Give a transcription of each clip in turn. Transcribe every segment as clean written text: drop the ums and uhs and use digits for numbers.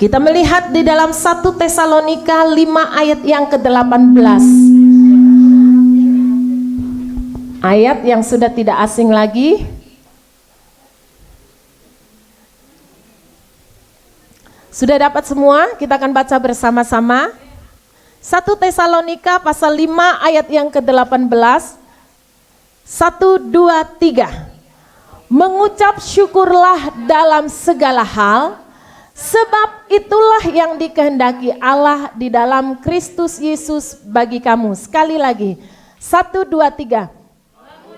Kita melihat di dalam 1 Tesalonika 5 ayat yang ke-18. Ayat yang sudah tidak asing lagi. Sudah dapat semua? Kita akan baca bersama-sama. 1 Tesalonika pasal 5 ayat yang ke-18. 1, 2, 3. Mengucap syukurlah dalam segala hal, sebab itulah yang dikehendaki Allah di dalam Kristus Yesus bagi kamu. Sekali lagi, 1, 2, 3.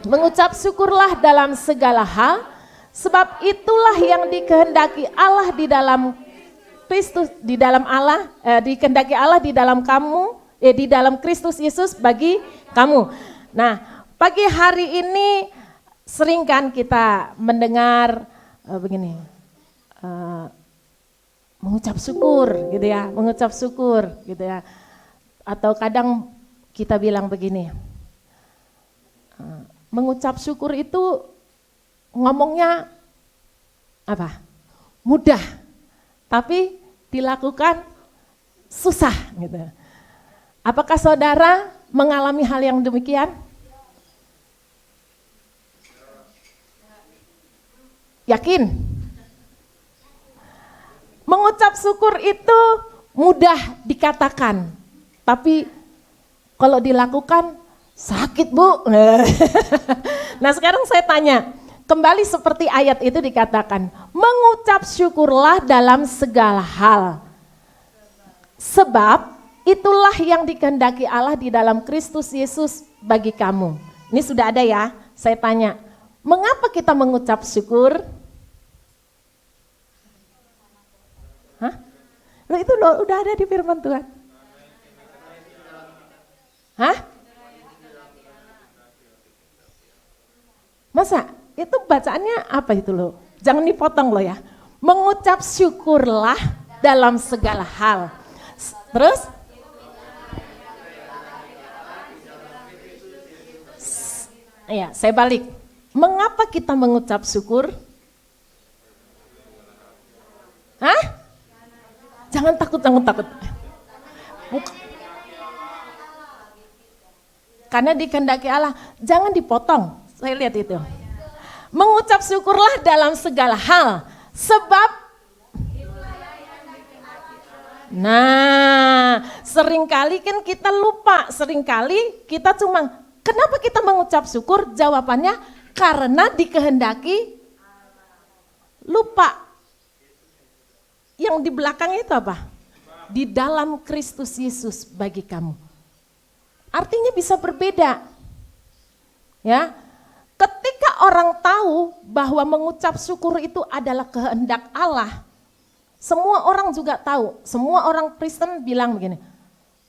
Mengucap syukurlah dalam segala hal, sebab itulah yang dikehendaki Allah di dalam Kristus, dikehendaki Allah di dalam kamu, di dalam Kristus Yesus bagi kamu. Nah, pagi hari ini sering kan kita mendengar begini, mengucap syukur gitu ya, mengucap syukur gitu ya. Atau kadang kita bilang begini, mengucap syukur itu ngomongnya apa? Mudah, tapi dilakukan susah gitu. Apakah saudara mengalami hal yang demikian? Yakin? Mengucap syukur itu mudah dikatakan, tapi kalau dilakukan sakit, Bu. Nah, sekarang saya tanya, kembali seperti ayat itu dikatakan, mengucap syukurlah dalam segala hal. Sebab itulah yang dikehendaki Allah di dalam Kristus Yesus bagi kamu. Ini sudah ada ya, saya tanya, mengapa kita mengucap syukur? Hah? Loh, itu udah ada di firman Tuhan. Hah? Masa? Itu bacaannya apa itu loh? Jangan dipotong loh ya. Mengucap syukurlah dalam segala hal. Terus? Ya, saya balik. Mengapa kita mengucap syukur? Hah? Jangan takut, jangan takut. Karena dikehendaki Allah, jangan dipotong. Saya lihat itu. Mengucap syukurlah dalam segala hal, sebab seringkali kan kita lupa, seringkali kita cuma, kenapa kita mengucap syukur? Jawabannya karena dikehendaki, lupa. Yang di belakang itu apa? Di dalam Kristus Yesus bagi kamu. Artinya bisa berbeda. Ya. Ketika orang tahu bahwa mengucap syukur itu adalah kehendak Allah, semua orang juga tahu, semua orang Kristen bilang begini,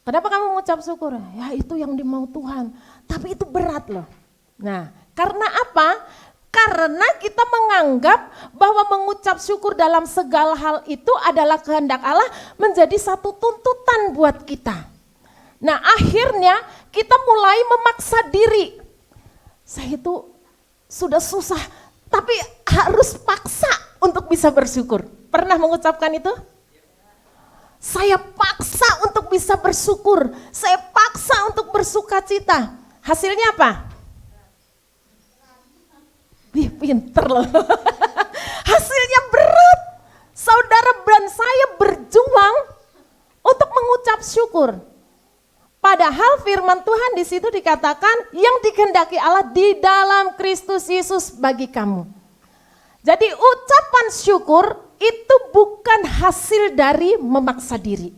kenapa kamu mengucap syukur? Ya itu yang dimau Tuhan, tapi itu berat loh. Nah, karena apa? Karena kita menganggap bahwa mengucap syukur dalam segala hal itu adalah kehendak Allah menjadi satu tuntutan buat kita. Nah, akhirnya kita mulai memaksa diri. Saya itu sudah susah, tapi harus paksa untuk bisa bersyukur. Pernah mengucapkan itu? Saya paksa untuk bisa bersyukur, saya paksa untuk bersukacita. Hasilnya apa? Wih, pinter loh. Hasilnya berat. Saudara dan saya berjuang untuk mengucap syukur. Padahal firman Tuhan di situ dikatakan yang dikehendaki Allah di dalam Kristus Yesus bagi kamu. Jadi ucapan syukur itu bukan hasil dari memaksa diri.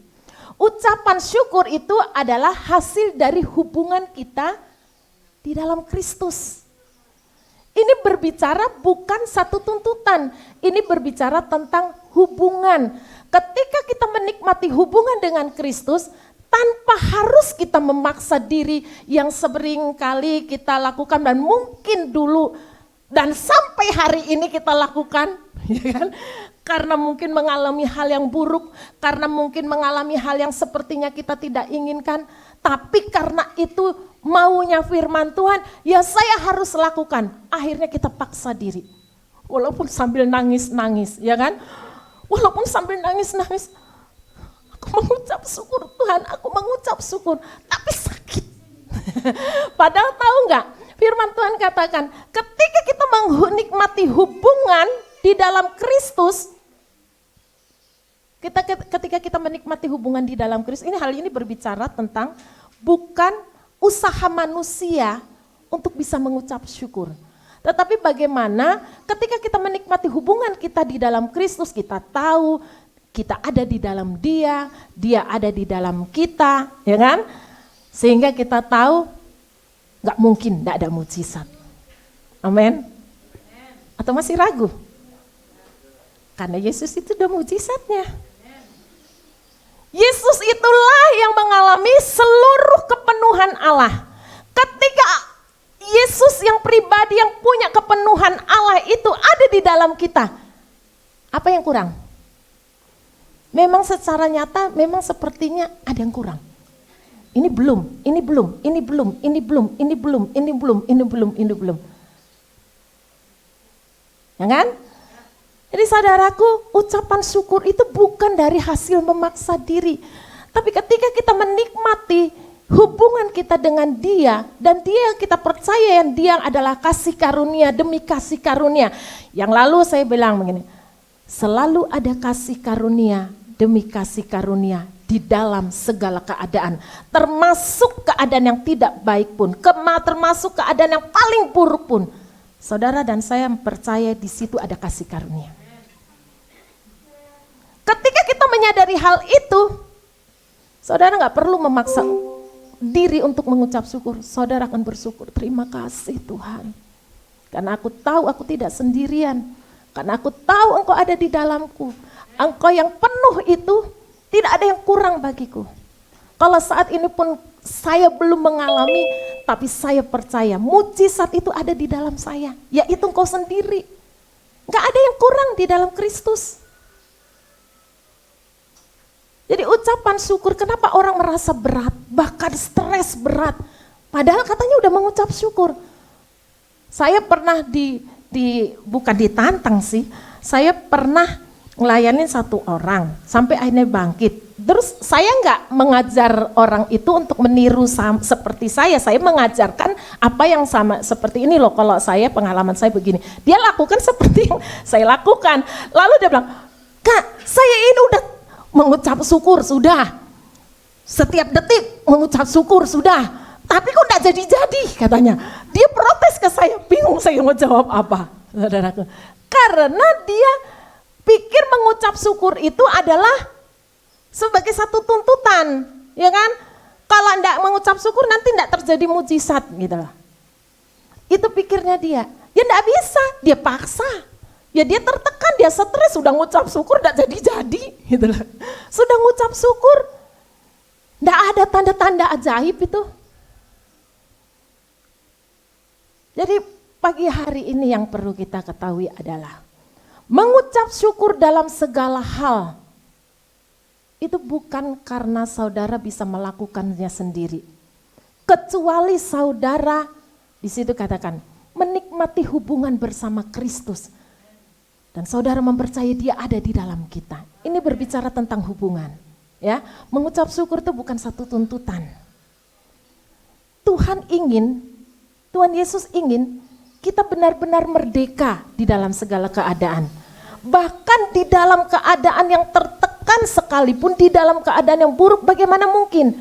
Ucapan syukur itu adalah hasil dari hubungan kita di dalam Kristus. Ini berbicara bukan satu tuntutan, ini berbicara tentang hubungan. Ketika kita menikmati hubungan dengan Kristus, tanpa harus kita memaksa diri yang sering kali kita lakukan dan mungkin dulu dan sampai hari ini kita lakukan, ya kan? Karena mungkin mengalami hal yang buruk, karena mungkin mengalami hal yang sepertinya kita tidak inginkan, tapi karena itu maunya firman Tuhan, ya saya harus lakukan. Akhirnya kita paksa diri, walaupun sambil nangis-nangis, ya kan? Walaupun sambil nangis-nangis. Aku mengucap syukur Tuhan, aku mengucap syukur, tapi sakit. Padahal tahu nggak, firman Tuhan katakan, ketika kita menikmati hubungan di dalam Kristus, ketika kita menikmati hubungan di dalam Kristus, hal ini berbicara tentang bukan usaha manusia untuk bisa mengucap syukur. Tetapi bagaimana ketika kita menikmati hubungan kita di dalam Kristus, kita tahu kita ada di dalam Dia, Dia ada di dalam kita, ya kan? Sehingga kita tahu nggak mungkin nggak ada mujizat. Amin. Atau masih ragu? Karena Yesus itu udah mujizatnya. Yesus itulah yang mengalami seluruh kepenuhan Allah. Ketika Yesus yang pribadi yang punya kepenuhan Allah itu ada di dalam kita, apa yang kurang? Memang secara nyata, memang sepertinya ada yang kurang. Ini belum, ini belum, ini belum, ini belum, ini belum, ini belum, ini belum, ini belum. Ya kan? Jadi saudaraku, ucapan syukur itu bukan dari hasil memaksa diri. Tapi ketika kita menikmati hubungan kita dengan Dia, dan Dia kita percaya yang Dia adalah kasih karunia demi kasih karunia. Yang lalu saya bilang begini, selalu ada kasih karunia demi kasih karunia di dalam segala keadaan. Termasuk keadaan yang tidak baik pun, termasuk keadaan yang paling buruk pun. Saudara dan saya percaya di situ ada kasih karunia. Ketika kita menyadari hal itu, saudara gak perlu memaksa diri untuk mengucap syukur. Saudara akan bersyukur, terima kasih Tuhan. Karena aku tahu aku tidak sendirian. Karena aku tahu Engkau ada di dalamku. Engkau yang penuh itu, tidak ada yang kurang bagiku. Kalau saat ini pun saya belum mengalami, tapi saya percaya mujizat itu ada di dalam saya. Yaitu Engkau sendiri. Gak ada yang kurang di dalam Kristus. Jadi ucapan syukur, kenapa orang merasa berat, bahkan stres berat. Padahal katanya udah mengucap syukur. Saya pernah bukan ditantang sih, saya pernah ngelayanin satu orang sampai akhirnya bangkit. Terus saya nggak mengajar orang itu untuk meniru seperti saya mengajarkan apa yang sama seperti ini loh. Kalau saya pengalaman saya begini, dia lakukan seperti yang saya lakukan. Lalu dia bilang, Kak, saya ini udah mengucap syukur sudah, setiap detik mengucap syukur sudah, tapi kok enggak jadi-jadi katanya. Dia protes ke saya, bingung saya mau jawab apa, saudaraku. Karena dia pikir mengucap syukur itu adalah sebagai satu tuntutan, ya kan? Kalau enggak mengucap syukur nanti enggak terjadi mujizat gitu loh. Itu pikirnya dia, ya enggak bisa, dia paksa. Ya dia tertekan, dia stres, sudah ngucap syukur enggak jadi-jadi gitu loh. Sudah ngucap syukur, enggak ada tanda-tanda ajaib itu. Jadi pagi hari ini yang perlu kita ketahui adalah mengucap syukur dalam segala hal itu bukan karena saudara bisa melakukannya sendiri. Kecuali saudara, di situ katakan, menikmati hubungan bersama Kristus. Dan saudara mempercayai Dia ada di dalam kita. Ini berbicara tentang hubungan. Ya, mengucap syukur itu bukan satu tuntutan. Tuhan Yesus ingin kita benar-benar merdeka di dalam segala keadaan. Bahkan di dalam keadaan yang tertekan sekalipun, di dalam keadaan yang buruk, bagaimana mungkin?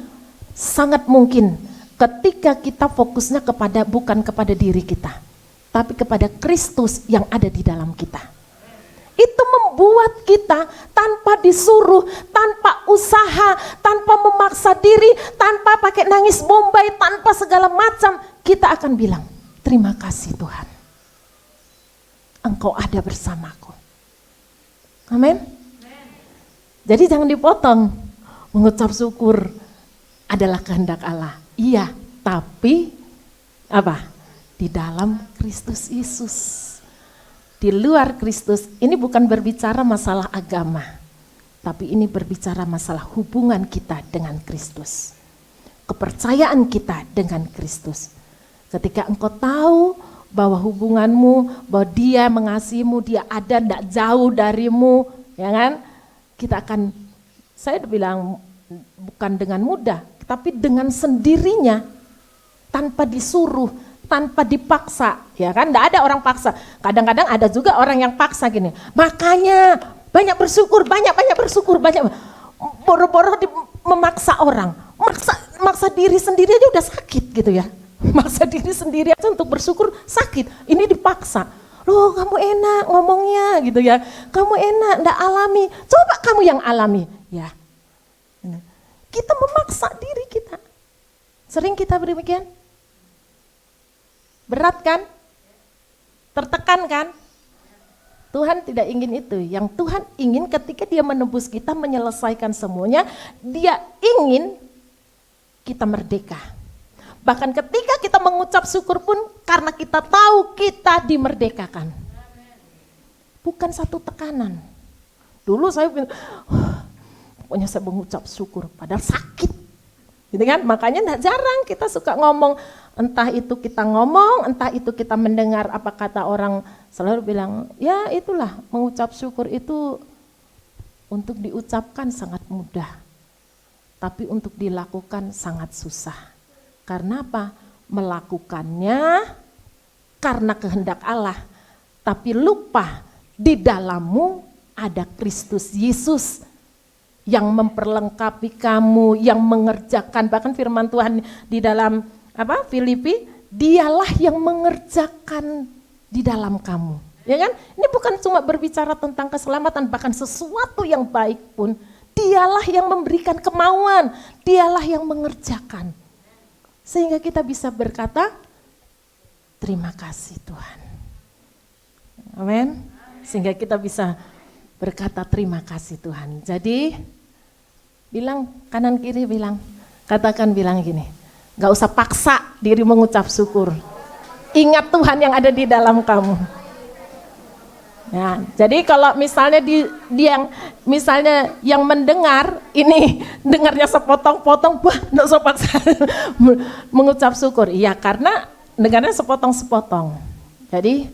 Sangat mungkin ketika kita fokusnya bukan kepada diri kita, tapi kepada Kristus yang ada di dalam kita. Itu membuat kita tanpa disuruh, tanpa usaha, tanpa memaksa diri, tanpa pakai nangis bombay, tanpa segala macam, kita akan bilang, terima kasih Tuhan, Engkau ada bersamaku. Amin. Jadi jangan dipotong, mengucap syukur adalah kehendak Allah. Iya, tapi apa? Di dalam Kristus Yesus. Di luar Kristus, ini bukan berbicara masalah agama, tapi ini berbicara masalah hubungan kita dengan Kristus. Kepercayaan kita dengan Kristus. Ketika engkau tahu bahwa hubunganmu, bahwa Dia mengasihimu, Dia ada tidak jauh darimu, ya kan? Kita akan Saya bilang bukan dengan mudah, tapi dengan sendirinya, tanpa disuruh, tanpa dipaksa, ya kan? Nggak ada orang paksa. Kadang-kadang ada juga orang yang paksa gini. Makanya banyak bersyukur, banyak bersyukur, banyak. Boro-boro memaksa orang, maksa diri sendiri aja udah sakit gitu ya. Maksa diri sendiri aja untuk bersyukur sakit. Ini dipaksa. Loh, kamu enak ngomongnya gitu ya. Kamu enak, ndak alami. Coba kamu yang alami, ya. Kita memaksa diri kita. Sering kita demikian? Berat kan? Tertekan kan? Tuhan tidak ingin itu. Yang Tuhan ingin ketika dia menebus kita, menyelesaikan semuanya, dia ingin kita merdeka. Bahkan ketika kita mengucap syukur pun karena kita tahu kita dimerdekakan. Bukan satu tekanan. Dulu saya bilang, pokoknya saya mengucap syukur, padahal sakit. Gitu kan? Makanya enggak jarang kita suka ngomong, entah itu kita ngomong, entah itu kita mendengar apa kata orang, selalu bilang, ya itulah mengucap syukur itu untuk diucapkan sangat mudah, tapi untuk dilakukan sangat susah. Karena apa? Melakukannya karena kehendak Allah, tapi lupa di dalammu ada Kristus Yesus yang memperlengkapi kamu, yang mengerjakan. Bahkan firman Tuhan di dalam Filipi, dialah yang mengerjakan di dalam kamu. Ya kan? Ini bukan cuma berbicara tentang keselamatan, bahkan sesuatu yang baik pun dialah yang memberikan kemauan, dialah yang mengerjakan. Sehingga kita bisa berkata, terima kasih Tuhan. Amin. Sehingga kita bisa berkata terima kasih Tuhan. Jadi bilang kanan kiri, katakan gini, gak usah paksa diri mengucap syukur. Ingat Tuhan yang ada di dalam kamu. Ya, jadi kalau misalnya misalnya yang mendengar ini dengarnya sepotong-potong, wah gak usah paksa mengucap syukur. Iya, karena dengarnya sepotong-sepotong. Jadi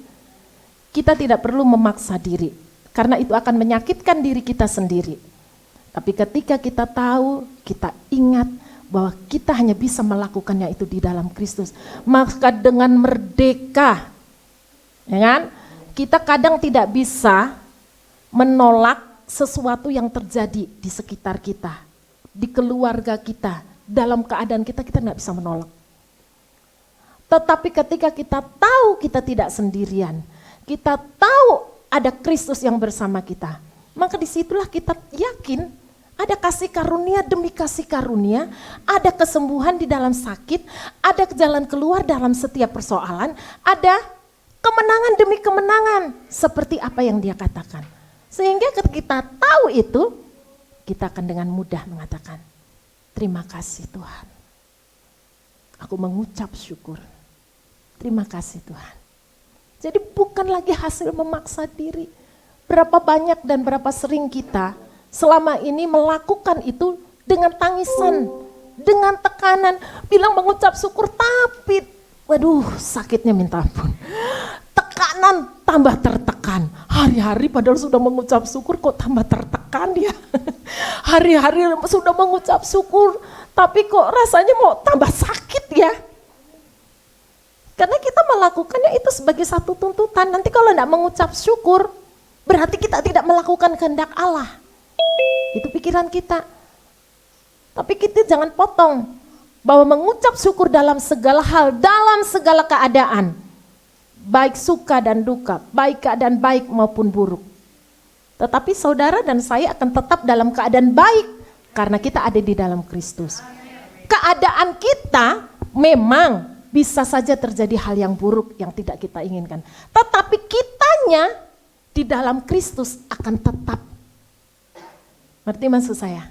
kita tidak perlu memaksa diri, karena itu akan menyakitkan diri kita sendiri. Tapi ketika kita tahu, kita ingat bahwa kita hanya bisa melakukannya itu di dalam Kristus, maka dengan merdeka, ya kan? Kita kadang tidak bisa menolak sesuatu yang terjadi di sekitar kita, di keluarga kita, dalam keadaan kita nggak bisa menolak. Tetapi ketika kita tahu kita tidak sendirian, kita tahu ada Kristus yang bersama kita, maka disitulah kita yakin ada kasih karunia demi kasih karunia, ada kesembuhan di dalam sakit, ada jalan keluar dalam setiap persoalan, ada kemenangan demi kemenangan seperti apa yang dia katakan. Sehingga ketika kita tahu itu, kita akan dengan mudah mengatakan, terima kasih Tuhan. Aku mengucap syukur. Terima kasih Tuhan. Jadi bukan lagi hasil memaksa diri. Berapa banyak dan berapa sering kita selama ini melakukan itu dengan tangisan, dengan tekanan, bilang mengucap syukur tapi waduh sakitnya minta ampun. Tekanan tambah tertekan. Hari-hari padahal sudah mengucap syukur kok tambah tertekan dia. Hari-hari sudah mengucap syukur tapi kok rasanya mau tambah sakit ya. Karena kita melakukannya itu sebagai satu tuntutan. Nanti kalau tidak mengucap syukur berarti kita tidak melakukan kehendak Allah. Itu pikiran kita. Tapi kita jangan potong bahwa mengucap syukur dalam segala hal, dalam segala keadaan, baik suka dan duka, baik keadaan baik maupun buruk. Tetapi saudara dan saya akan tetap dalam keadaan baik karena kita ada di dalam Kristus. Keadaan kita memang bisa saja terjadi hal yang buruk yang tidak kita inginkan. Tetapi kitanya di dalam Kristus akan tetap. Ngerti maksud saya?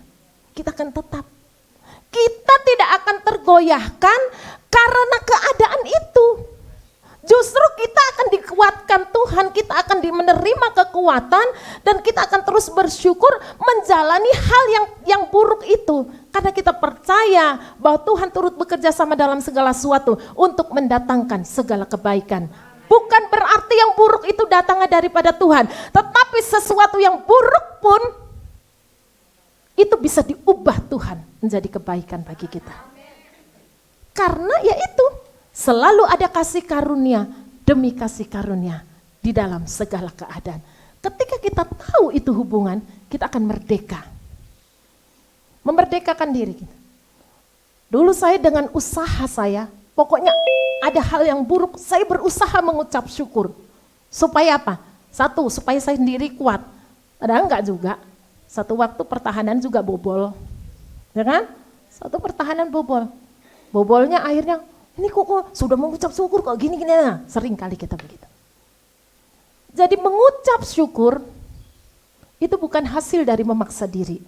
Kita akan tetap. Kita tidak akan tergoyahkan karena keadaan itu. Justru kita akan dikuatkan Tuhan, kita akan menerima kekuatan dan kita akan terus bersyukur menjalani hal yang buruk itu. Karena kita percaya bahwa Tuhan turut bekerja sama dalam segala sesuatu untuk mendatangkan segala kebaikan. Bukan berarti yang buruk itu datangnya daripada Tuhan, tetapi sesuatu yang buruk pun itu bisa diubah Tuhan menjadi kebaikan bagi kita. Karena ya itu, selalu ada kasih karunia demi kasih karunia di dalam segala keadaan. Ketika kita tahu itu hubungan, kita akan merdeka. Memerdekakan diri kita. Dulu saya dengan usaha saya, pokoknya ada hal yang buruk, saya berusaha mengucap syukur. Supaya apa? Satu, supaya saya sendiri kuat. Padahal enggak juga. Satu waktu pertahanan juga bobol. Ya kan? Satu pertahanan bobol. Bobolnya akhirnya, ini kok sudah mengucap syukur kok gini-gini. Nah, sering kali kita begitu. Jadi mengucap syukur itu bukan hasil dari memaksa diri.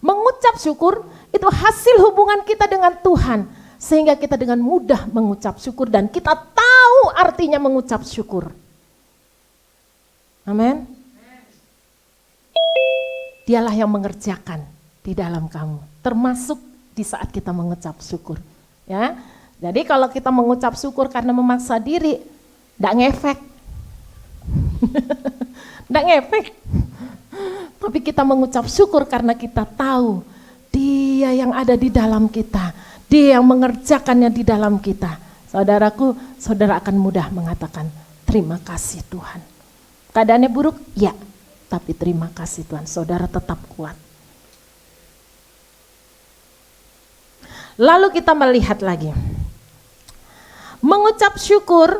Mengucap syukur itu hasil hubungan kita dengan Tuhan. Sehingga kita dengan mudah mengucap syukur dan kita tahu artinya mengucap syukur. Amin. Dialah yang mengerjakan di dalam kamu, termasuk di saat kita mengucap syukur. Ya, jadi kalau kita mengucap syukur karena memaksa diri, tidak ngefek, tidak ngefek. Tapi kita mengucap syukur karena kita tahu Dia yang ada di dalam kita, Dia yang mengerjakannya di dalam kita. Saudaraku, saudara akan mudah mengatakan terima kasih Tuhan. Keadaannya buruk, ya, tapi terima kasih Tuhan, saudara tetap kuat. Lalu kita melihat lagi, mengucap syukur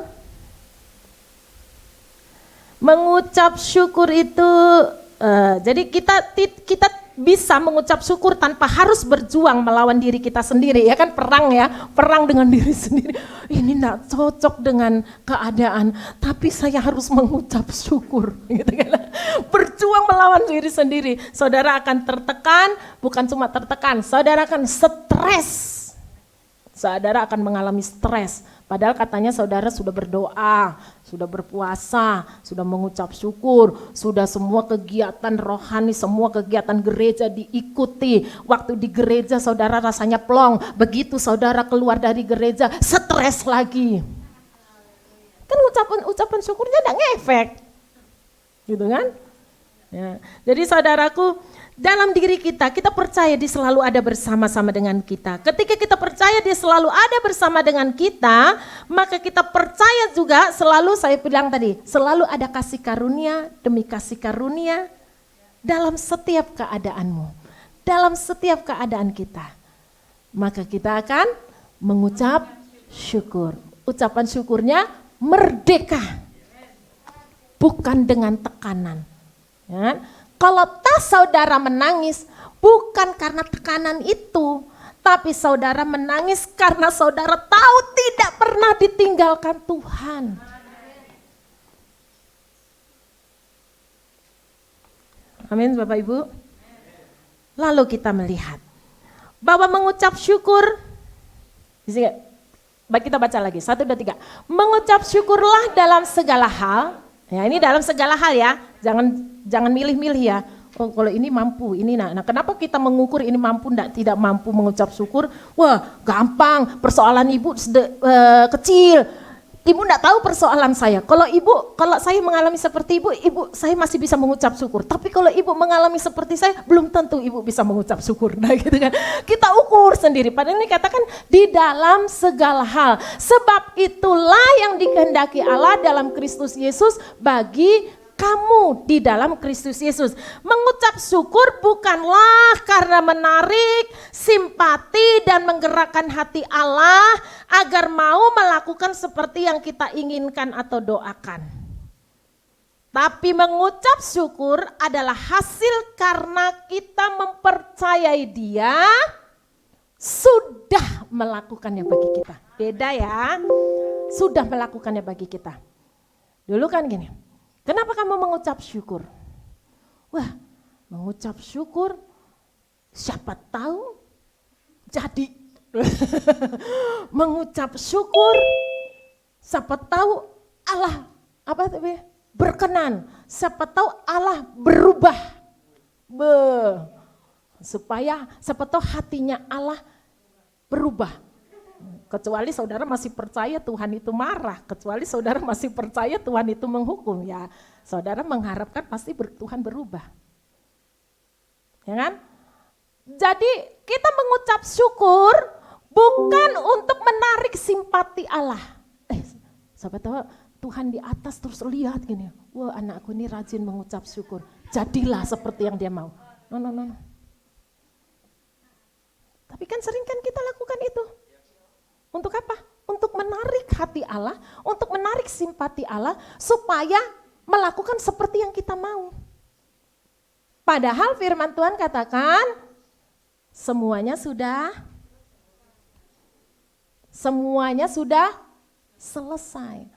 itu, jadi kita bisa mengucap syukur tanpa harus berjuang melawan diri kita sendiri, ya kan, perang dengan diri sendiri. Ini enggak cocok dengan keadaan, tapi saya harus mengucap syukur, gitu kan. Berjuang melawan diri sendiri, saudara akan tertekan, bukan cuma tertekan, saudara akan stres. Saudara akan mengalami stres, padahal katanya saudara sudah berdoa, sudah berpuasa, sudah mengucap syukur, sudah semua kegiatan rohani, semua kegiatan gereja diikuti. Waktu di gereja saudara rasanya plong, begitu saudara keluar dari gereja stres lagi. Kan ucapan syukurnya enggak ngefek, gitu kan? Ya. Jadi saudaraku, dalam diri kita percaya Dia selalu ada bersama-sama dengan kita. Ketika kita percaya Dia selalu ada bersama dengan kita, maka kita percaya juga selalu, saya bilang tadi, selalu ada kasih karunia demi kasih karunia dalam setiap keadaanmu, dalam setiap keadaan kita. Maka kita akan mengucap syukur. Ucapan syukurnya merdeka, bukan dengan tekanan. Ya. Kalau saudara menangis bukan karena tekanan itu, tapi saudara menangis karena saudara tahu tidak pernah ditinggalkan Tuhan. Amin Bapak Ibu. Lalu kita melihat bahwa mengucap syukur, kita baca lagi, 1, 2, 3. Mengucap syukurlah dalam segala hal. Ya, ini dalam segala hal ya, jangan milih-milih ya. Oh, kalau ini mampu, ini nah kenapa kita mengukur ini mampu tidak mampu mengucap syukur? Wah, gampang, persoalan ibu kecil. Ibu enggak tahu persoalan saya. Kalau saya mengalami seperti ibu saya masih bisa mengucap syukur. Tapi kalau ibu mengalami seperti saya, belum tentu ibu bisa mengucap syukur. Nah, gitu kan. Kita ukur sendiri. Padahal ini katakan di dalam segala hal. Sebab itulah yang dikehendaki Allah dalam Kristus Yesus bagi kamu di dalam Kristus Yesus. Mengucap syukur bukanlah karena menarik simpati dan menggerakkan hati Allah agar mau melakukan seperti yang kita inginkan atau doakan. Tapi mengucap syukur adalah hasil karena kita mempercayai Dia sudah melakukannya bagi kita. Beda ya, sudah melakukannya bagi kita. Dulu kan gini, kenapa kamu mengucap syukur? Wah, mengucap syukur siapa tahu jadi. Mengucap syukur siapa tahu Allah berkenan. Siapa tahu Allah berubah. Supaya siapa tahu hatinya Allah berubah. Kecuali saudara masih percaya Tuhan itu marah, kecuali saudara masih percaya Tuhan itu menghukum, ya saudara mengharapkan pasti Tuhan berubah. Ya kan? Jadi kita mengucap syukur bukan untuk menarik simpati Allah. Siapa tahu Tuhan di atas terus lihat gini, wah anakku ini rajin mengucap syukur, jadilah seperti yang dia mau. No. Tapi kan sering kan kita lakukan itu. Untuk apa? Untuk menarik hati Allah, untuk menarik simpati Allah, supaya melakukan seperti yang kita mau. Padahal firman Tuhan katakan, semuanya sudah selesai.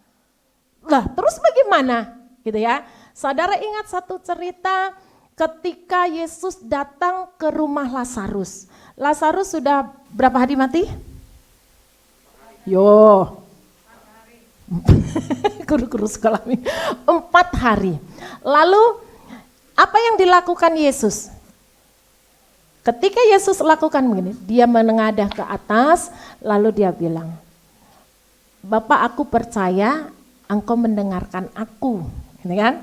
Lah, terus bagaimana? Gitu ya. Saudara ingat satu cerita ketika Yesus datang ke rumah Lazarus. Lazarus sudah berapa hari mati? Yo. Guru-guru sekolah ini. 4 hari. Lalu apa yang dilakukan Yesus? Ketika Yesus lakukan begini, dia menengadah ke atas, lalu dia bilang, Bapak, aku percaya Engkau mendengarkan aku, gitu kan?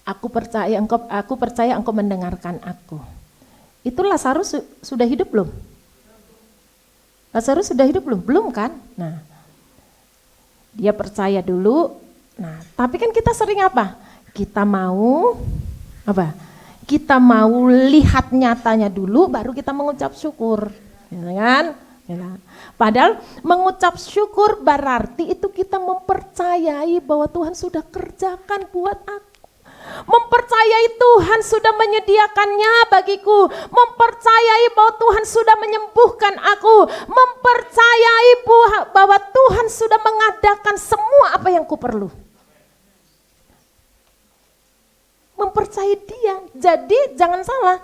Aku percaya Engkau mendengarkan aku. Itu Lazarus sudah hidup belum? Lazarus sudah hidup belum? Belum kan? Nah, dia percaya dulu. Nah, tapi kan kita sering apa? Kita mau apa? Kita mau lihat nyatanya dulu, baru kita mengucap syukur, ya kan? Ya. Padahal mengucap syukur berarti itu kita mempercayai bahwa Tuhan sudah kerjakan buat aku. Mempercayai Tuhan sudah menyediakannya bagiku. Mempercayai bahwa Tuhan sudah menyembuhkan aku. Mempercayai bahwa Tuhan sudah mengadakan semua apa yang kuperlu. Mempercayai Dia. Jadi jangan salah.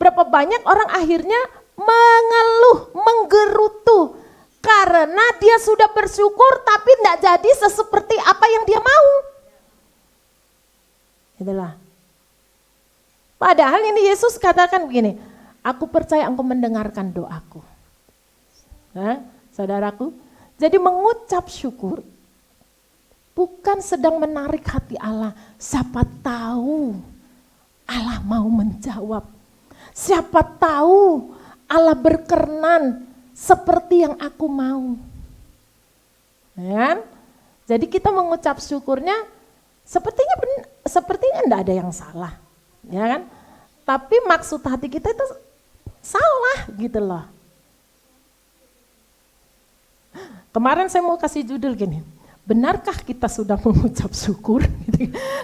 Berapa banyak orang akhirnya mengeluh, menggerutu karena dia sudah bersyukur tapi tidak jadi seperti apa yang dia mau. Itulah. Padahal ini Yesus katakan begini, aku percaya Engkau mendengarkan doaku. Nah, saudaraku, jadi mengucap syukur bukan sedang menarik hati Allah. Siapa tahu Allah mau menjawab. Siapa tahu Allah berkenan seperti yang aku mau. Ya? Jadi kita mengucap syukurnya sepertinya enggak ada yang salah. Ya kan? Tapi maksud hati kita itu salah gitu loh. Kemarin saya mau kasih judul gini, benarkah kita sudah mengucap syukur?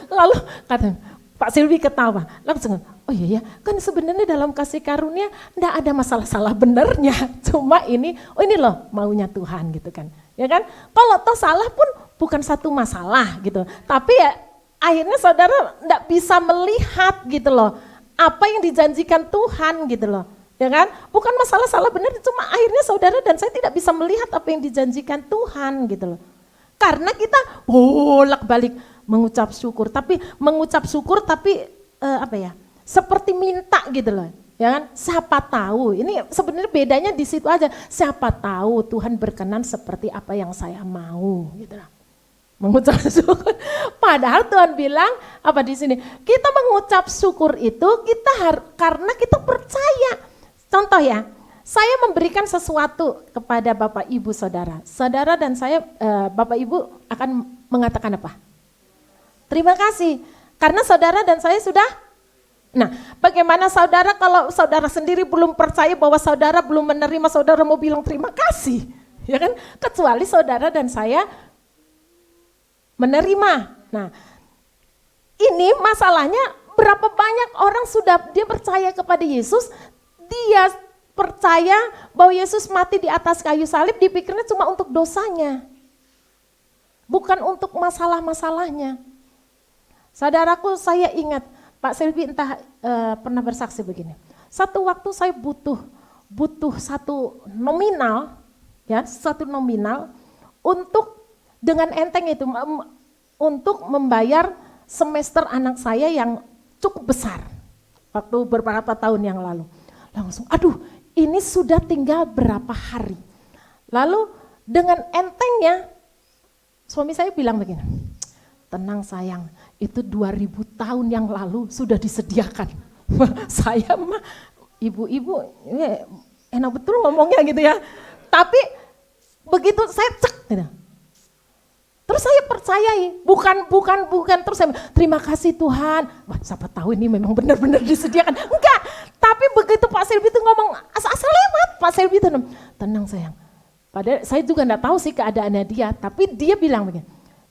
Lalu kata Pak Silvi ketawa, langsung, oh iya ya, kan sebenarnya dalam kasih karunia enggak ada masalah salah benernya, cuma ini loh maunya Tuhan gitu kan, ya kan? Kalau toh salah pun bukan satu masalah gitu, tapi ya akhirnya saudara enggak bisa melihat gitu loh, apa yang dijanjikan Tuhan gitu loh, ya kan? Bukan masalah salah benar, cuma akhirnya saudara dan saya tidak bisa melihat apa yang dijanjikan Tuhan gitu loh. Karena kita bolak-balik mengucap syukur, tapi seperti minta gitu loh, ya kan? Siapa tahu, ini sebenarnya bedanya di situ aja. Siapa tahu Tuhan berkenan seperti apa yang saya mau, gitu loh. Mengucap syukur. Padahal Tuhan bilang apa di sini? Kita mengucap syukur itu karena kita percaya. Contoh ya, saya memberikan sesuatu kepada Bapak Ibu Saudara. Saudara dan saya, Bapak Ibu akan mengatakan apa? Terima kasih, karena saudara dan saya sudah. Nah, bagaimana saudara kalau saudara sendiri belum percaya bahwa saudara belum menerima, saudara mau bilang terima kasih, ya kan? Kecuali saudara dan saya menerima. Nah, ini masalahnya berapa banyak orang sudah dia percaya kepada Yesus, dia percaya bahwa Yesus mati di atas kayu salib, dipikirnya cuma untuk dosanya, bukan untuk masalah-masalahnya. Saudaraku, saya ingat Pak Selvi entah pernah bersaksi begini. Satu waktu saya butuh satu nominal, ya, satu nominal untuk dengan enteng itu untuk membayar semester anak saya yang cukup besar waktu beberapa tahun yang lalu. Langsung, aduh, ini sudah tinggal berapa hari. Lalu dengan entengnya suami saya bilang begini, tenang sayang, itu 2000 tahun yang lalu sudah disediakan. Saya mah ibu-ibu enak betul ngomongnya gitu ya. Tapi begitu saya cek gitu. Terus saya percayai, bukan terus saya terima kasih Tuhan. Wah, siapa tahu ini memang benar-benar disediakan. Enggak, tapi begitu Pak Selby itu ngomong asal-asal lewat, Pak Selby itu tenang sayang. Padahal saya juga enggak tahu sih keadaannya dia, tapi dia bilang begini,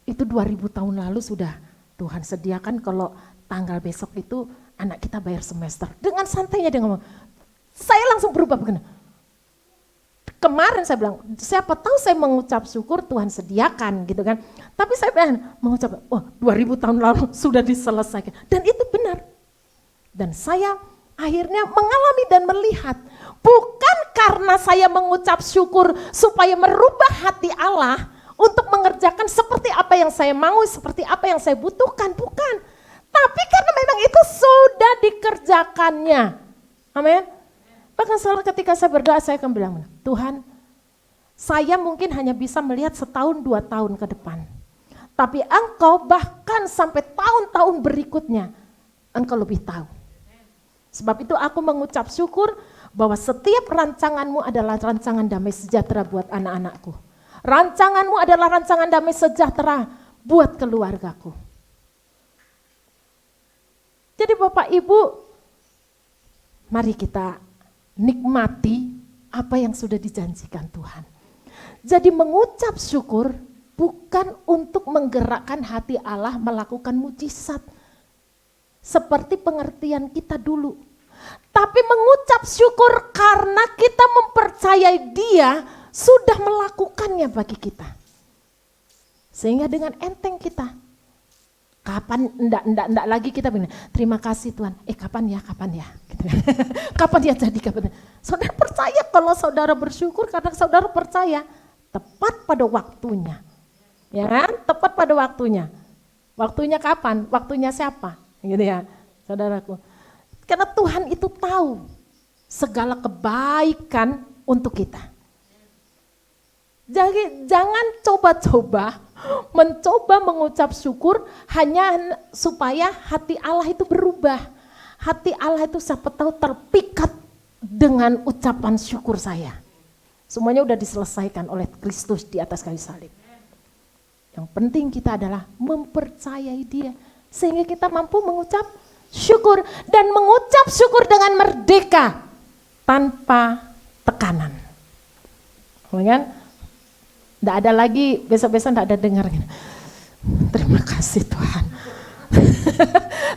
itu 2000 tahun lalu sudah Tuhan sediakan kalau tanggal besok itu anak kita bayar semester. Dengan santainya dia ngomong, saya langsung berubah begini. Kemarin saya bilang, siapa tahu saya mengucap syukur Tuhan sediakan gitu kan. Tapi saya bilang, mengucap, 2000 tahun lalu sudah diselesaikan. Dan itu benar. Dan saya akhirnya mengalami dan melihat. Bukan karena saya mengucap syukur supaya merubah hati Allah untuk mengerjakan seperti apa yang saya mau, seperti apa yang saya butuhkan. Bukan. Tapi karena memang itu sudah dikerjakannya. Amin. Bahkan selalu ketika saya berdoa saya akan bilang, Tuhan saya mungkin hanya bisa melihat setahun 2 tahun ke depan. Tapi Engkau bahkan sampai tahun-tahun berikutnya Engkau lebih tahu. Sebab itu aku mengucap syukur bahwa setiap rancanganmu adalah rancangan damai sejahtera buat anak-anakku. Rancanganmu adalah rancangan damai sejahtera buat keluargaku. Jadi Bapak Ibu, mari kita nikmati apa yang sudah dijanjikan Tuhan. Jadi mengucap syukur bukan untuk menggerakkan hati Allah melakukan mujizat. Seperti pengertian kita dulu. Tapi mengucap syukur karena kita mempercayai Dia sudah melakukannya bagi kita. Sehingga dengan enteng kita. Kapan, enggak lagi kita bilang, terima kasih Tuhan, kapan ya, gitu. Kapan ya jadi, kapan ya. Saudara percaya kalau saudara bersyukur karena saudara percaya, tepat pada waktunya. Ya kan, tepat pada waktunya. Waktunya kapan, waktunya siapa, gitu ya, saudaraku. Karena Tuhan itu tahu segala kebaikan untuk kita. Jadi jangan coba-coba mencoba mengucap syukur hanya supaya hati Allah itu berubah. Hati Allah itu siapa tahu terpikat dengan ucapan syukur saya. Semuanya udah diselesaikan oleh Kristus di atas kayu salib. Yang penting kita adalah mempercayai Dia sehingga kita mampu mengucap syukur dan mengucap syukur dengan merdeka tanpa tekanan. Kan? Tidak ada lagi, besok-besok tidak ada dengar. Terima kasih Tuhan.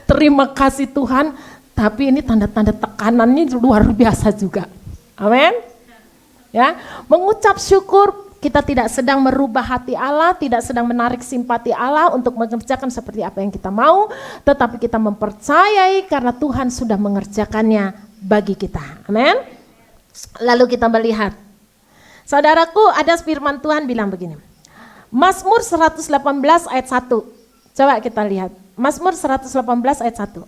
Terima kasih Tuhan, tapi ini tanda-tanda tekanannya luar biasa juga. Amin. Ya, mengucap syukur kita tidak sedang merubah hati Allah, tidak sedang menarik simpati Allah untuk mengerjakan seperti apa yang kita mau, tetapi kita mempercayai karena Tuhan sudah mengerjakannya bagi kita. Amin. Lalu kita melihat. Saudaraku, ada firman Tuhan bilang begini. Mazmur 118 ayat 1. Coba kita lihat. Mazmur 118 ayat 1.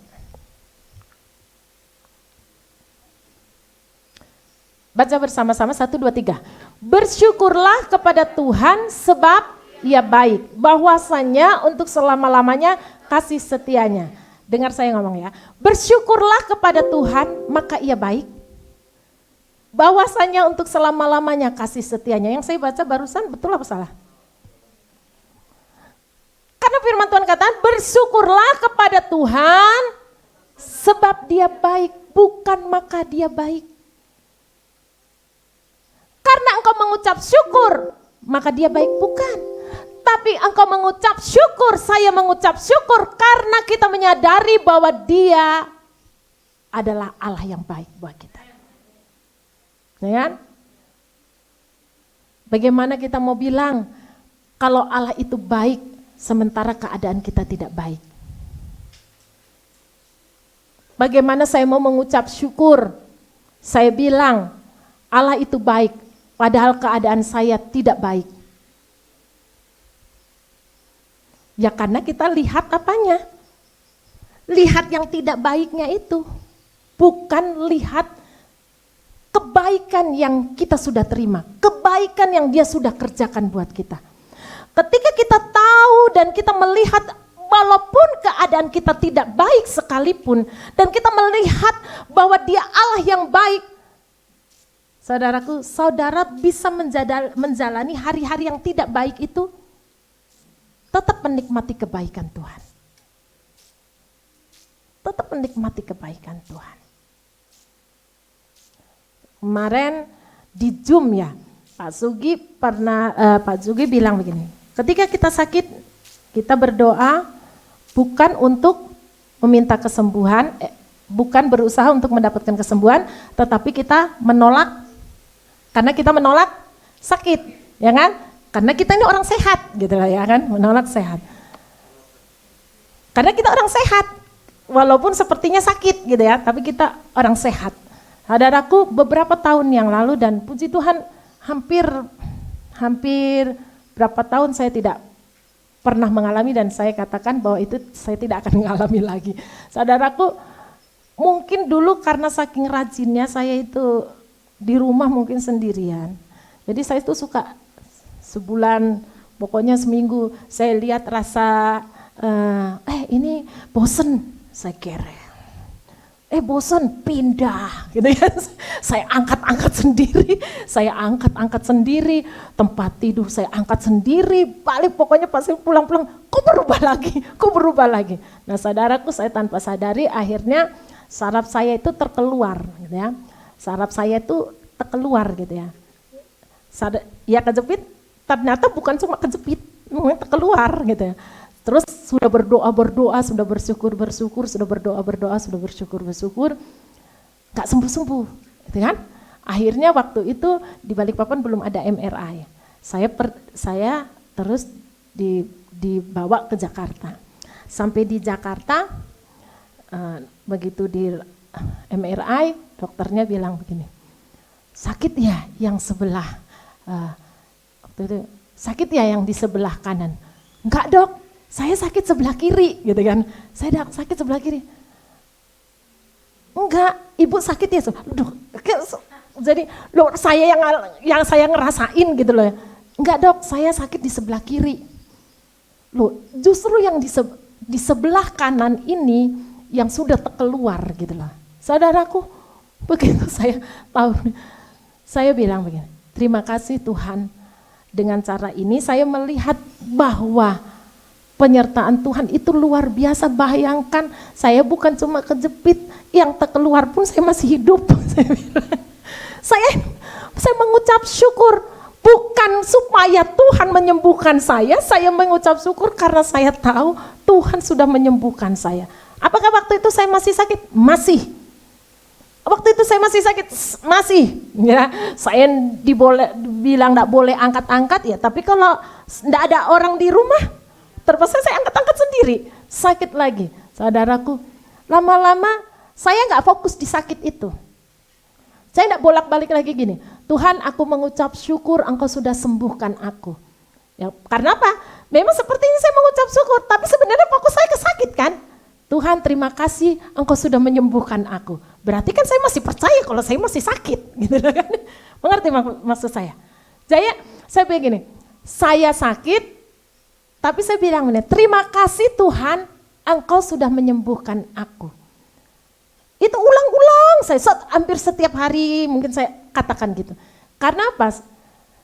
Baca bersama-sama 1, 2, 3. Bersyukurlah kepada Tuhan sebab Ia baik. Bahwasanya untuk selama-lamanya kasih setianya. Dengar saya ngomong ya. Bersyukurlah kepada Tuhan maka Ia baik. Bahwasanya untuk selama-lamanya kasih setianya. Yang saya baca barusan betul apa salah? Karena firman Tuhan katakan bersyukurlah kepada Tuhan sebab Dia baik, bukan maka Dia baik. Karena engkau mengucap syukur, maka Dia baik, bukan. Tapi engkau mengucap syukur, saya mengucap syukur karena kita menyadari bahwa Dia adalah Allah yang baik buat kita. Ya kan? Bagaimana kita mau bilang kalau Allah itu baik sementara keadaan kita tidak baik? Bagaimana saya mau mengucap syukur? Saya bilang Allah itu baik padahal keadaan saya tidak baik. Ya karena kita lihat apanya? Lihat yang tidak baiknya itu. Bukan lihat kebaikan yang kita sudah terima, kebaikan yang Dia sudah kerjakan buat kita. Ketika kita tahu dan kita melihat walaupun keadaan keadaan kita tidak baik sekalipun, dan kita melihat bahwa Dia Allah yang baik, saudaraku, saudara bisa menjalani hari-hari yang tidak baik itu, tetap menikmati kebaikan Tuhan. Tetap menikmati kebaikan Tuhan. Kemarin di Zoom ya, Pak Sugi bilang begini, ketika kita sakit, kita berdoa bukan untuk meminta kesembuhan, bukan berusaha untuk mendapatkan kesembuhan, tetapi kita menolak, karena kita menolak sakit, ya kan? Karena kita ini orang sehat, gitu lah ya kan, menolak sehat. Karena kita orang sehat, walaupun sepertinya sakit gitu ya, tapi kita orang sehat. Saudaraku, beberapa tahun yang lalu, dan puji Tuhan hampir berapa tahun saya tidak pernah mengalami, dan saya katakan bahwa itu saya tidak akan mengalami lagi. Saudaraku, mungkin dulu karena saking rajinnya saya itu di rumah mungkin sendirian. Jadi saya itu suka sebulan, pokoknya seminggu saya lihat rasa ini bosen, saya kere. Bosan, pindah gitu ya. Saya angkat-angkat sendiri, tempat tidur saya angkat sendiri, balik pokoknya pasti pulang-pulang, kok berubah lagi. Nah saudaraku, saya tanpa sadari akhirnya saraf saya itu terkeluar gitu ya. Saraf saya itu terkeluar gitu ya. Ya kejepit, ternyata bukan cuma kejepit, terkeluar gitu ya. Terus sudah berdoa, sudah bersyukur, sudah berdoa, sudah bersyukur, gak sembuh-sembuh, gitu kan? Akhirnya waktu itu di Balikpapan belum ada MRI. Saya terus dibawa ke Jakarta. Sampai di Jakarta, begitu di MRI, dokternya bilang begini, sakit ya yang sebelah, waktu itu sakit ya yang di sebelah kanan. Enggak dok, saya sakit sebelah kiri, gitu kan. Saya sakit sebelah kiri. Enggak, ibu sakit ya. Jadi saya yang saya ngerasain gitu loh. Enggak dok, saya sakit di sebelah kiri. Loh, justru yang di sebelah kanan ini yang sudah terkeluar gitu loh. Saudaraku, begitu saya tahu, saya bilang begini, terima kasih Tuhan. Dengan cara ini saya melihat bahwa penyertaan Tuhan itu luar biasa. Bayangkan saya bukan cuma kejepit, yang terkeluar pun saya masih hidup. Saya mengucap syukur, bukan supaya Tuhan menyembuhkan saya mengucap syukur karena saya tahu Tuhan sudah menyembuhkan saya. Apakah waktu itu saya masih sakit? Masih. Waktu itu saya masih sakit? Masih. Ya, saya bilang enggak boleh angkat-angkat ya, tapi kalau enggak ada orang di rumah, terpaksa saya angkat-angkat sendiri, sakit lagi. Saudaraku, lama-lama saya nggak fokus di sakit itu. Saya nggak bolak-balik lagi gini, Tuhan aku mengucap syukur Engkau sudah sembuhkan aku. Ya, karena apa? Memang seperti ini saya mengucap syukur, tapi sebenarnya fokus saya ke sakit kan. Tuhan terima kasih Engkau sudah menyembuhkan aku. Berarti kan saya masih percaya kalau saya masih sakit. Gitu kan? Mengerti maksud saya? Saya begini, saya sakit, tapi saya bilang ini, terima kasih Tuhan, Engkau sudah menyembuhkan aku. Itu ulang-ulang, saya hampir setiap hari mungkin saya katakan gitu. Karena apa?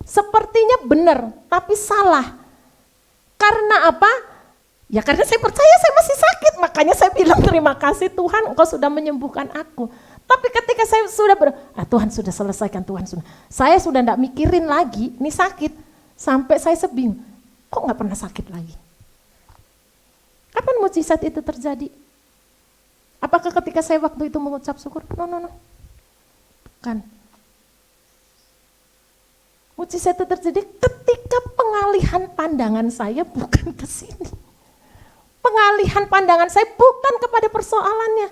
Sepertinya benar, tapi salah. Karena apa? Ya karena saya percaya saya masih sakit, makanya saya bilang terima kasih Tuhan, Engkau sudah menyembuhkan aku. Tapi ketika saya sudah Tuhan sudah selesaikan, Tuhan sudah. Saya sudah enggak mikirin lagi, ini sakit. Sampai saya sebing. Kok nggak pernah sakit lagi? Kapan mujizat itu terjadi? Apakah ketika saya waktu itu mengucap syukur? No. Bukan. Mujizat itu terjadi ketika pengalihan pandangan saya bukan ke sini. Pengalihan pandangan saya bukan kepada persoalannya.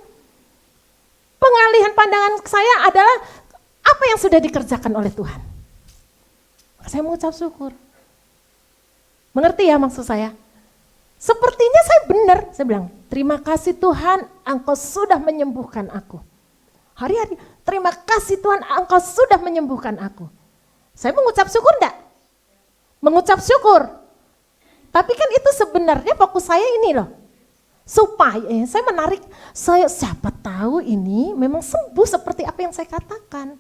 Pengalihan pandangan saya adalah apa yang sudah dikerjakan oleh Tuhan. Saya mengucap syukur. Mengerti ya maksud saya? Sepertinya saya benar, saya bilang, terima kasih Tuhan, Engkau sudah menyembuhkan aku. Hari-hari, terima kasih Tuhan, Engkau sudah menyembuhkan aku. Saya mengucap syukur enggak? Mengucap syukur. Tapi kan itu sebenarnya fokus saya ini loh. Supaya saya menarik, siapa tahu ini memang sembuh seperti apa yang saya katakan.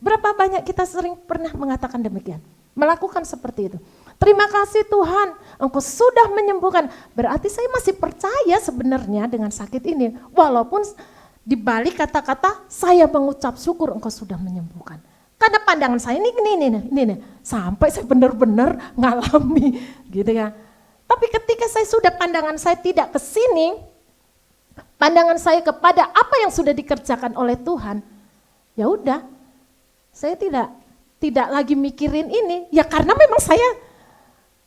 Berapa banyak kita sering pernah mengatakan demikian, melakukan seperti itu. Terima kasih Tuhan, Engkau sudah menyembuhkan. Berarti saya masih percaya sebenarnya dengan sakit ini. Walaupun di balik kata-kata saya mengucap syukur Engkau sudah menyembuhkan. Karena pandangan saya ini, sampai saya benar-benar ngalami gitu ya. Tapi ketika saya sudah pandangan saya tidak ke sini, pandangan saya kepada apa yang sudah dikerjakan oleh Tuhan, ya udah, saya tidak lagi mikirin ini. Ya karena memang saya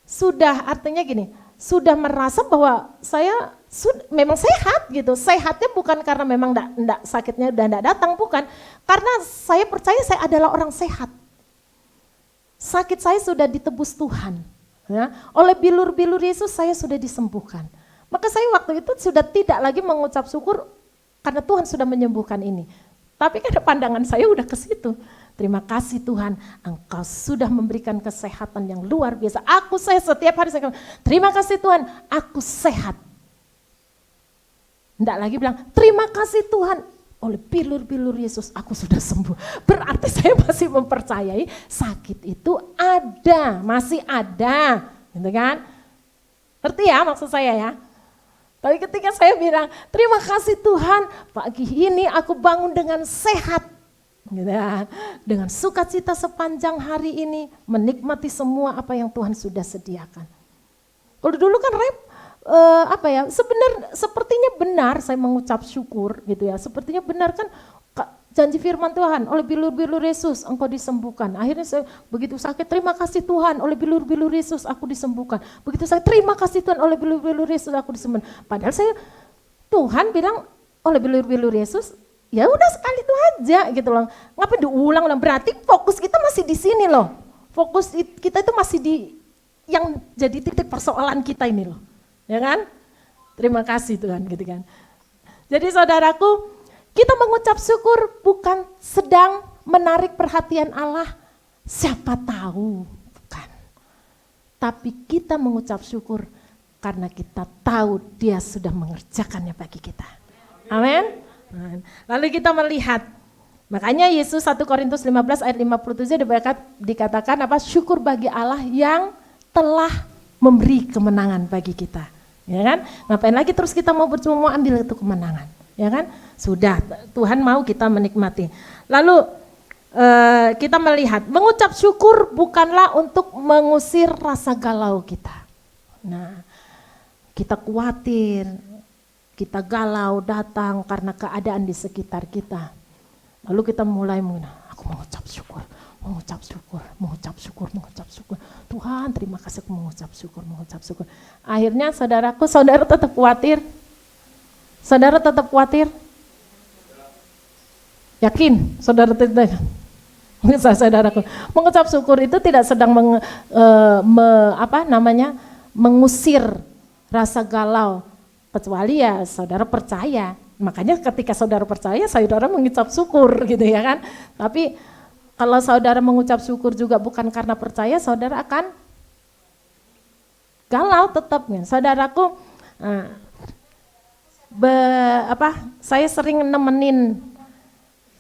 sudah, artinya gini, sudah merasa bahwa saya memang sehat gitu. Sehatnya bukan karena memang enggak sakitnya udah enggak datang, bukan. Karena saya percaya saya adalah orang sehat. Sakit saya sudah ditebus Tuhan. Ya, oleh bilur-bilur Yesus saya sudah disembuhkan. Maka saya waktu itu sudah tidak lagi mengucap syukur karena Tuhan sudah menyembuhkan ini. Tapi karena pandangan saya udah ke situ. Terima kasih Tuhan, Engkau sudah memberikan kesehatan yang luar biasa. Saya setiap hari saya bilang, terima kasih Tuhan, aku sehat. Enggak lagi bilang, terima kasih Tuhan, oleh bilur-bilur Yesus aku sudah sembuh. Berarti saya masih mempercayai sakit itu ada, masih ada, gitu kan? Ngerti ya maksud saya ya? Tapi ketika saya bilang, terima kasih Tuhan, pagi ini aku bangun dengan sehat. Gitu ya. Dengan sukacita sepanjang hari ini, menikmati semua apa yang Tuhan sudah sediakan. Kalau dulu kan sepertinya benar saya mengucap syukur gitu ya. Sepertinya benar kan janji firman Tuhan, oleh bilur-bilur Yesus engkau disembuhkan. Akhirnya saya begitu sakit, terima kasih Tuhan, oleh bilur-bilur Yesus aku disembuhkan. Begitu saya terima kasih Tuhan, oleh bilur-bilur Yesus aku disembuhkan. Padahal Tuhan bilang oleh bilur-bilur Yesus, ya udah sekali itu aja gitu loh. Ngapain diulang-ulang? Berarti fokus kita masih di sini loh. Fokus kita itu masih di yang jadi titik persoalan kita ini loh. Ya kan? Terima kasih Tuhan gitu kan. Jadi saudaraku, kita mengucap syukur bukan sedang menarik perhatian Allah. Siapa tahu, bukan. Tapi kita mengucap syukur karena kita tahu Dia sudah mengerjakannya bagi kita. Amin. Lalu kita melihat, makanya Yesus 1 Korintus 15 ayat 57 dikatakan apa? Syukur bagi Allah yang telah memberi kemenangan bagi kita. Ya kan? Ngapain lagi terus kita mau ambil itu kemenangan? Ya kan? Sudah, Tuhan mau kita menikmati. Lalu kita melihat, mengucap syukur bukanlah untuk mengusir rasa galau kita. Nah, kita khawatir, kita galau datang karena keadaan di sekitar kita. Lalu kita mulai aku mengucap syukur. Tuhan terima kasih, aku mengucap syukur. Akhirnya saudara tetap khawatir. Saudara tetap khawatir? Yakin? Saudara tidak? Saudaraku, mengucap syukur itu tidak sedang mengusir rasa galau. Kecuali ya saudara percaya, makanya ketika saudara percaya, saudara mengucap syukur gitu ya kan. Tapi kalau saudara mengucap syukur juga bukan karena percaya, saudara akan galau tetapnya. Saudaraku, saya sering nemenin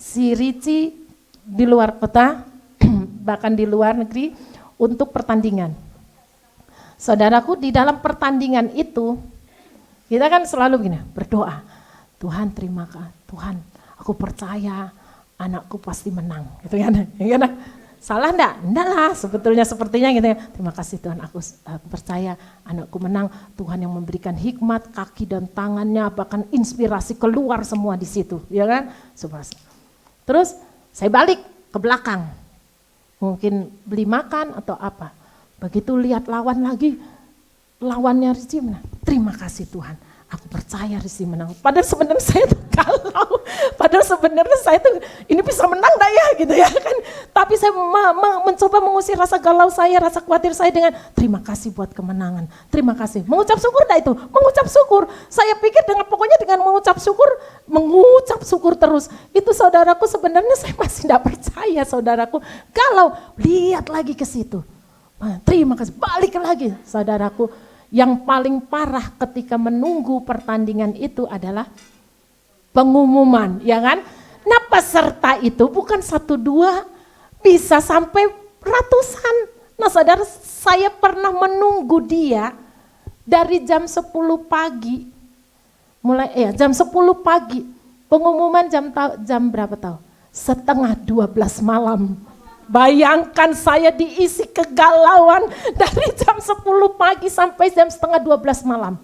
si Ricci di luar kota, bahkan di luar negeri untuk pertandingan. Saudaraku, di dalam pertandingan itu, kita kan selalu gini, berdoa, Tuhan terima kasih, Tuhan aku percaya anakku pasti menang, gitu kan? Salah enggak? Enggak lah, sebetulnya sepertinya gitu ya. Terima kasih Tuhan, aku percaya anakku menang, Tuhan yang memberikan hikmat, kaki dan tangannya, bahkan inspirasi keluar semua di situ, ya kan? Terus saya balik ke belakang, mungkin beli makan atau apa, begitu lihat lawan lagi, lawannya Rizky menang, terima kasih Tuhan, aku percaya Rizky menang. Padahal sebenarnya saya tuh galau, padahal sebenarnya saya tuh ini bisa menang gak ya gitu ya kan. Tapi saya mencoba mengusir rasa galau saya, rasa khawatir saya dengan terima kasih buat kemenangan, terima kasih. Mengucap syukur gak itu? Mengucap syukur. Saya pikir pokoknya dengan mengucap syukur terus. Itu saudaraku sebenarnya saya masih gak percaya saudaraku. Galau, lihat lagi ke situ. Terima kasih, balik lagi saudaraku. Yang paling parah ketika menunggu pertandingan itu adalah pengumuman, ya kan? Nah, peserta itu bukan 1, 2, bisa sampai ratusan. Nah, saudara, saya pernah menunggu dia dari jam 10 pagi. Jam 10 pagi. Pengumuman jam berapa tahu? 11:30 malam. Bayangkan saya diisi kegalauan dari jam 10 pagi sampai jam 11:30 malam.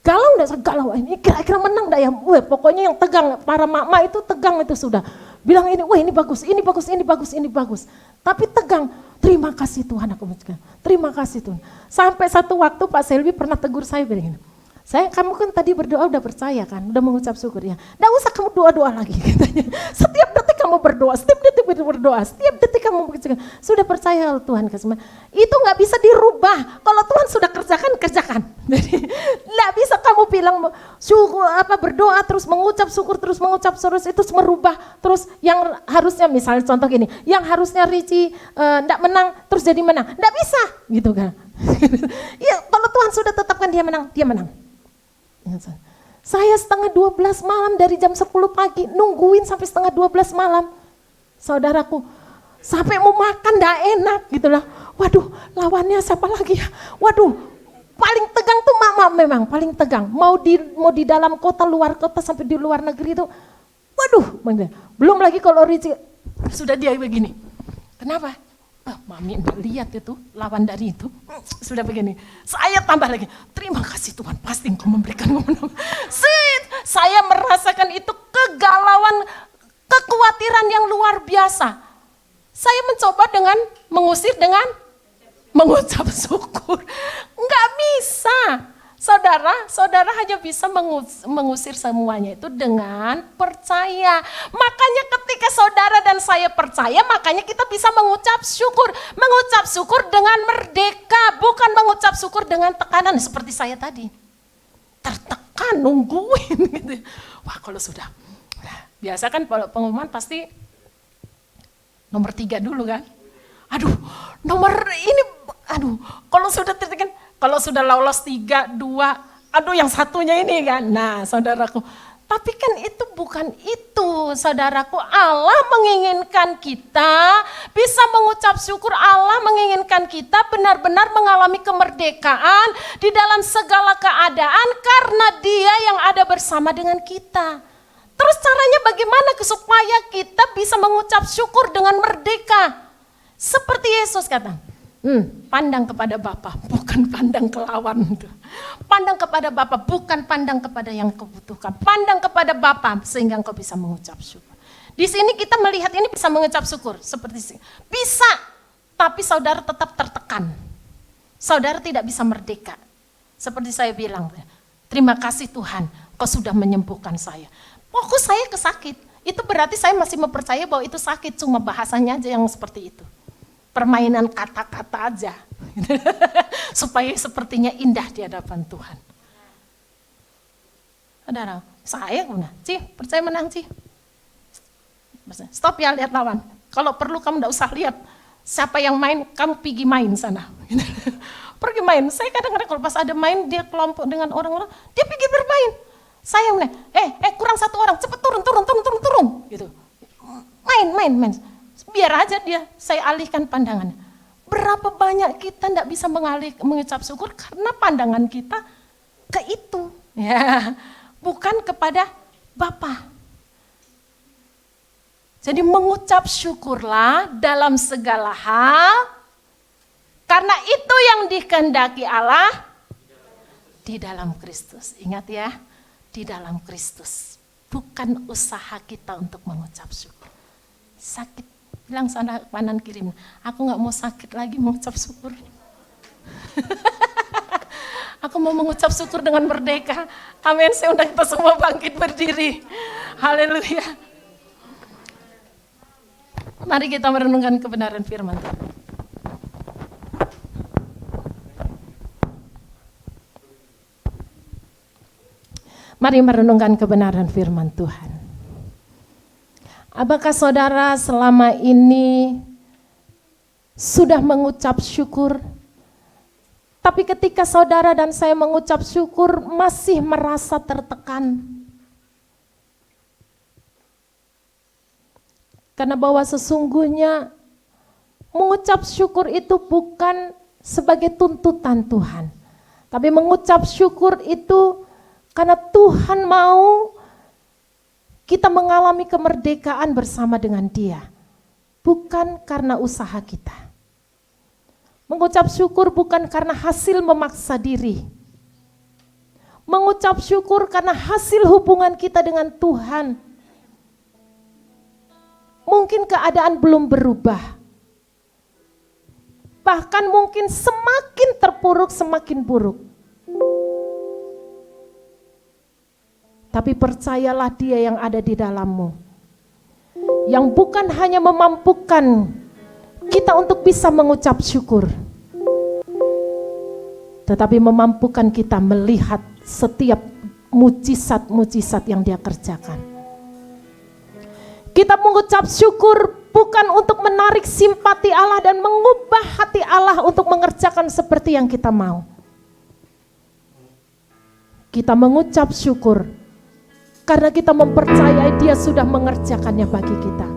Galau, ini kira-kira menang enggak ya? Pokoknya yang tegang, para mama itu tegang itu sudah. Bilang ini, wah ini bagus, ini bagus, ini bagus, ini bagus. Tapi tegang, terima kasih Tuhan aku mengucapkan. Terima kasih Tuhan. Sampai satu waktu Pak Selvi pernah tegur saya bilang, kamu kan tadi berdoa udah percaya kan, udah mengucap syukur ya. Nggak usah kamu doa-doa lagi katanya. Setiap detik kamu berdoa, setiap detik kamu berdoa. Sudah percaya Tuhan kasih. Itu nggak bisa dirubah. Kalau Tuhan sudah kerjakan. Jadi nggak bisa kamu bilang syukur berdoa terus mengucap syukur terus itu merubah. Terus yang harusnya misalnya contoh gini, yang harusnya Ricci nggak menang terus jadi menang, nggak bisa gitu kan. Ya kalau Tuhan sudah tetapkan dia menang. Saya 11:30 malam dari jam 10 pagi nungguin sampai 11:30 malam. Saudaraku, sampai mau makan gak enak gitu lah. Waduh, lawannya siapa lagi ya? Waduh, paling tegang tuh mama memang paling tegang. Mau di dalam kota, luar kota, sampai di luar negeri itu. Waduh, belum lagi kalau Ricci sudah dia begini. Kenapa? Mami lihat itu lawan dari itu sudah begini. Saya tambah lagi, terima kasih Tuhan, pasti Engkau memberikan kemenangan. Saya merasakan itu kegalauan, kekhawatiran yang luar biasa. Saya mencoba dengan mengusir dengan mengucap syukur. Enggak bisa. Saudara hanya bisa mengusir semuanya itu dengan percaya. Makanya ketika saudara dan saya percaya, makanya kita bisa mengucap syukur. Mengucap syukur dengan merdeka, bukan mengucap syukur dengan tekanan seperti saya tadi. Tertekan, nungguin gitu. Wah kalau sudah, biasa kan pengumuman pasti nomor 3 dulu kan. Kalau sudah tertekan, kalau sudah lolos 3, 2, yang satunya ini kan. Nah saudaraku, tapi kan itu bukan itu saudaraku. Allah menginginkan kita bisa mengucap syukur. Allah menginginkan kita benar-benar mengalami kemerdekaan di dalam segala keadaan karena Dia yang ada bersama dengan kita. Terus caranya bagaimana supaya kita bisa mengucap syukur dengan merdeka? Seperti Yesus kata, pandang kepada Bapa, bukan pandang ke lawan. Pandang kepada Bapa, bukan pandang kepada yang kau butuhkan. Pandang kepada Bapa sehingga engkau bisa mengucap syukur. Di sini kita melihat ini bisa mengucap syukur seperti ini. Bisa, tapi saudara tetap tertekan. Saudara tidak bisa merdeka. Seperti saya bilang, terima kasih Tuhan, Kau sudah menyembuhkan saya. Fokus saya ke sakit. Itu berarti saya masih mempercaya bahwa itu sakit, cuma bahasanya aja yang seperti itu. Permainan kata-kata aja. Supaya sepertinya indah di hadapan Tuhan. Saudara, saya percaya menang Ci. Stop ya lihat lawan. Kalau perlu kamu enggak usah lihat siapa yang main, kamu pergi main sana. Pergi main. Saya kadang-kadang kalau pas ada main dia kelompok dengan orang-orang, dia pergi bermain. Saya bilang, kurang 1 orang, cepet turun gitu. Main. Biar aja dia, saya alihkan pandangannya. Berapa banyak kita tidak bisa mengucap syukur karena pandangan kita ke itu, ya, bukan kepada Bapa. Jadi mengucap syukurlah dalam segala hal, karena itu yang dikehendaki Allah di dalam Kristus. Ingat ya, di dalam Kristus, bukan usaha kita untuk mengucap syukur. Sakit, bilang sana kanan kiri, aku nggak mau sakit lagi mengucap syukur. Aku mau mengucap syukur dengan merdeka. Amin. Saya undang kita semua bangkit berdiri. Haleluya. Mari kita merenungkan kebenaran firman Tuhan. Mari merenungkan kebenaran firman Tuhan. Apakah saudara selama ini sudah mengucap syukur Tapi ketika saudara dan saya mengucap syukur masih merasa tertekan. Karena bahwa sesungguhnya mengucap syukur itu bukan sebagai tuntutan Tuhan. Tapi mengucap syukur itu karena Tuhan mau kita mengalami kemerdekaan bersama dengan Dia. Bukan karena usaha kita. Mengucap syukur bukan karena hasil memaksa diri. Mengucap syukur karena hasil hubungan kita dengan Tuhan. Mungkin keadaan belum berubah. Bahkan mungkin semakin terpuruk, semakin buruk. Tapi percayalah Dia yang ada di dalammu. Yang bukan hanya memampukan kita untuk bisa mengucap syukur. Tetapi memampukan kita melihat setiap mujizat-mujizat yang Dia kerjakan. Kita mengucap syukur bukan untuk menarik simpati Allah dan mengubah hati Allah untuk mengerjakan seperti yang kita mau. Kita mengucap syukur karena kita mempercayai Dia sudah mengerjakannya bagi kita.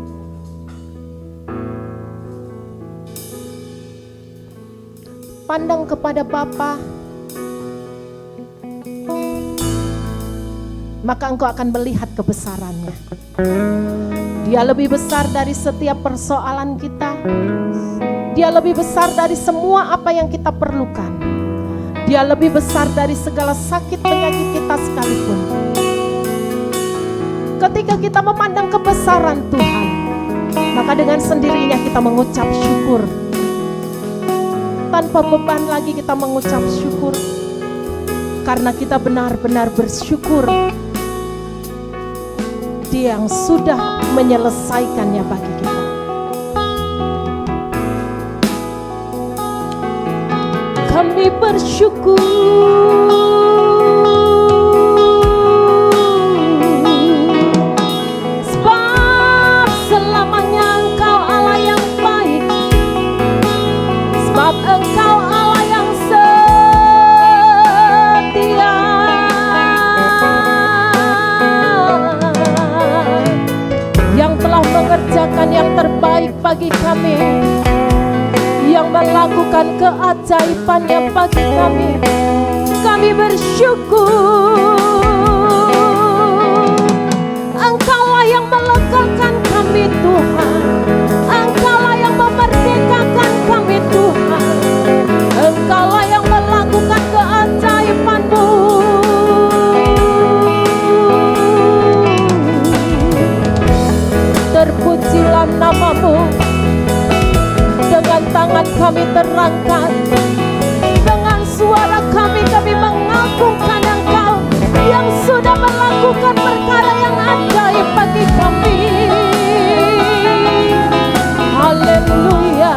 Pandang kepada Bapa, maka engkau akan melihat kebesarannya. Dia lebih besar dari setiap persoalan kita. Dia lebih besar dari semua apa yang kita perlukan. Dia lebih besar dari segala sakit penyakit kita sekalipun. Ketika kita memandang kebesaran Tuhan, maka dengan sendirinya kita mengucap syukur. Tanpa beban lagi kita mengucap syukur. Karena kita benar-benar bersyukur Dia yang sudah menyelesaikannya bagi kita. Kami bersyukur sebab selamanya Engkau Allah yang baik, sebab Engkau Allah yang setia, yang telah mengerjakan yang terbaik bagi kami, yang melakukan keajaibannya bagi kami. Kami bersyukur Engkaulah yang melegakan kami Tuhan, Engkaulah yang memerdekakan kami Tuhan, Engkaulah yang melakukan keajaiban-Mu. Terpujilah nama-Mu. Dengan tangan kami terangkat, dengan suara kami mengagungkan Engkau yang sudah melakukan perkara yang ajaib bagi kami. Haleluya.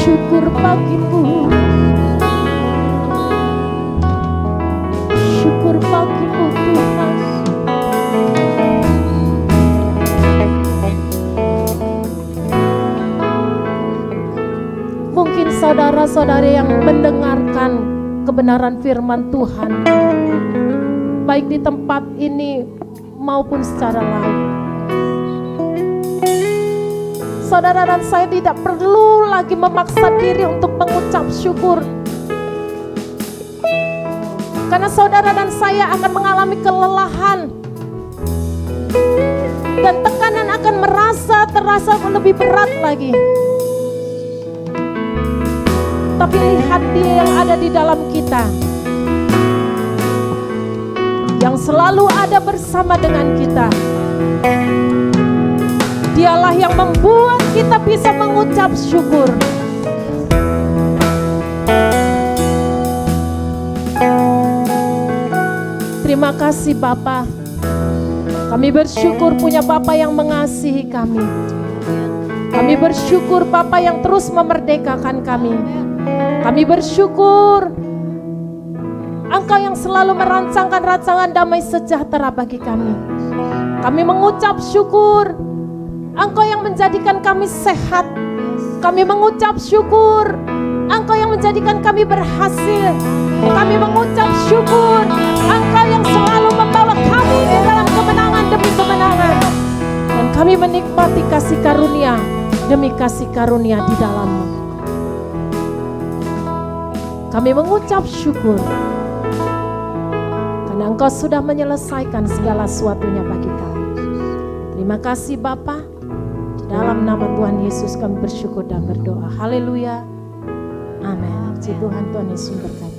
Syukur bagimu, syukur bagimu Tuhan. Mungkin saudara-saudara yang mendengarkan kebenaran firman Tuhan, baik di tempat ini maupun secara live, saudara dan saya tidak perlu lagi memaksa diri untuk mengucap syukur. Karena saudara dan saya akan mengalami kelelahan. Dan tekanan akan terasa lebih berat lagi. Tapi lihat Dia yang ada di dalam kita, yang selalu ada bersama dengan kita. Dialah yang membuat kita bisa mengucap syukur. Terima kasih Bapa. Kami bersyukur punya Bapa yang mengasihi kami. Kami bersyukur Bapa yang terus memerdekakan kami. Kami bersyukur Engkau yang selalu merancangkan rancangan damai sejahtera bagi kami. Kami mengucap syukur Engkau yang menjadikan kami sehat. Kami mengucap syukur Engkau yang menjadikan kami berhasil. Kami mengucap syukur Engkau yang selalu membawa kami di dalam kemenangan demi kemenangan. Dan kami menikmati kasih karunia demi kasih karunia di dalam-Mu. Kami mengucap syukur karena Engkau sudah menyelesaikan segala sesuatunya bagi kami. Terima kasih Bapa. Di dalam nama Tuhan Yesus kami bersyukur dan berdoa. Haleluya. Amin. Puji Tuhan, Tuhan Yesus berkati.